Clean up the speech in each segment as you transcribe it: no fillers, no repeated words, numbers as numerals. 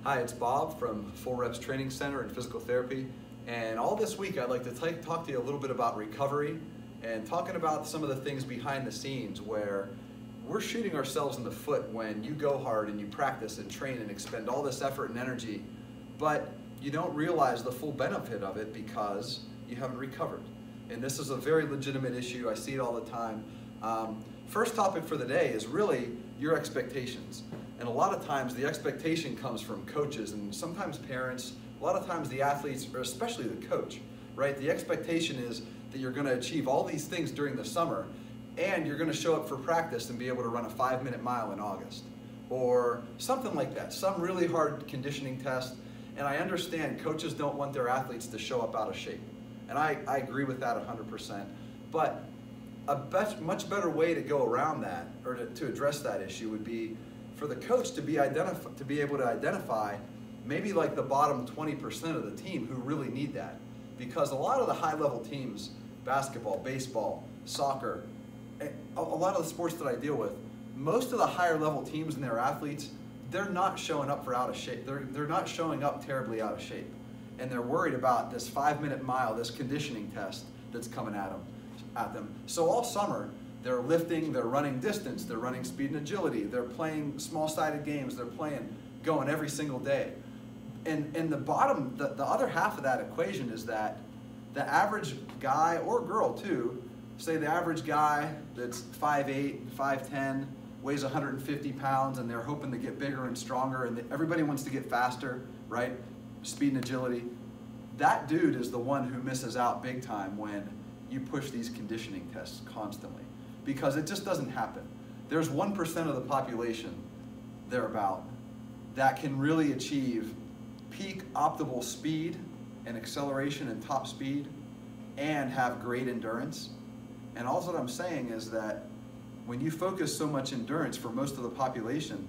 Hi, it's Bob from Full Reps Training Center and Physical Therapy. And all this week I'd like to talk to you a little bit about recovery and talking about some of the things behind the scenes where we're shooting ourselves in the foot when you go hard and you practice and train and expend all this effort and energy, but you don't realize the full benefit of it because you haven't recovered. And this is a very legitimate issue. I see it all the time. First topic for the day is really your expectations. And a lot of times the expectation comes from coaches and sometimes parents, a lot of times the athletes, or especially the coach, right? The expectation is that you're going to achieve all these things during the summer and you're going to show up for practice and be able to run a 5-minute mile in August or something like that, some really hard conditioning test. And I understand coaches don't want their athletes to show up out of shape. And I agree with that 100%. But a much better way to go around that, or to address that issue, would be for the coach to be able to identify maybe like the bottom 20% of the team who really need that. Because a lot of the high-level teams, basketball, baseball, soccer, a lot of the sports that I deal with, most of the higher-level teams and their athletes, they're not showing up for out of shape. They're not showing up terribly out of shape. And they're worried about this 5-minute mile, this conditioning test that's coming at them. So all summer, they're lifting, they're running distance, they're running speed and agility, they're playing small-sided games, they're going every single day. And the other half of that equation is that the average guy, or girl too, say the average guy that's 5'8", 5'10", weighs 150 pounds, and they're hoping to get bigger and stronger, and everybody wants to get faster, right? Speed and agility. That dude is the one who misses out big time when you push these conditioning tests constantly, because it just doesn't happen. There's 1% of the population, thereabout, that can really achieve peak optimal speed and acceleration and top speed and have great endurance. And all that I'm saying is that when you focus so much endurance for most of the population,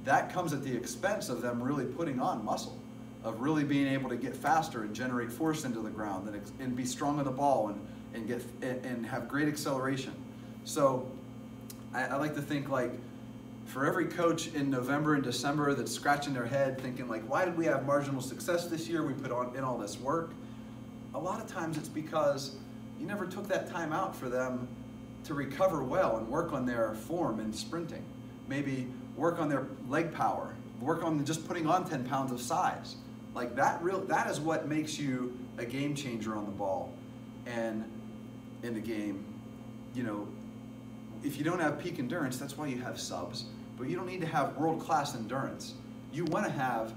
that comes at the expense of them really putting on muscle, of really being able to get faster and generate force into the ground and be strong on the ball and have great acceleration. So I like to think, like, for every coach in November and December that's scratching their head thinking like, why did we have marginal success this year? We put in all this work. A lot of times it's because you never took that time out for them to recover well and work on their form and sprinting. Maybe work on their leg power, work on just putting on 10 pounds of size. Like that is what makes you a game changer on the ball and in the game. You know, if you don't have peak endurance, that's why you have subs, but you don't need to have world-class endurance. You want to have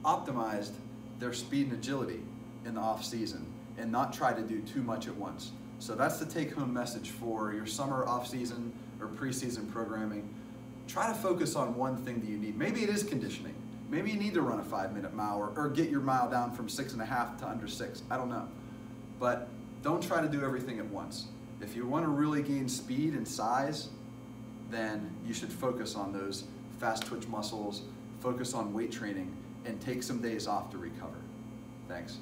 optimized their speed and agility in the off season and not try to do too much at once. So that's the take-home message for your summer off-season or preseason programming. Try to focus on one thing that you need. Maybe it is conditioning. Maybe you need to run a 5-minute mile or get your mile down from 6.5 to under 6. I don't know. But don't try to do everything at once. If you want to really gain speed and size, then you should focus on those fast twitch muscles, focus on weight training, and take some days off to recover. Thanks.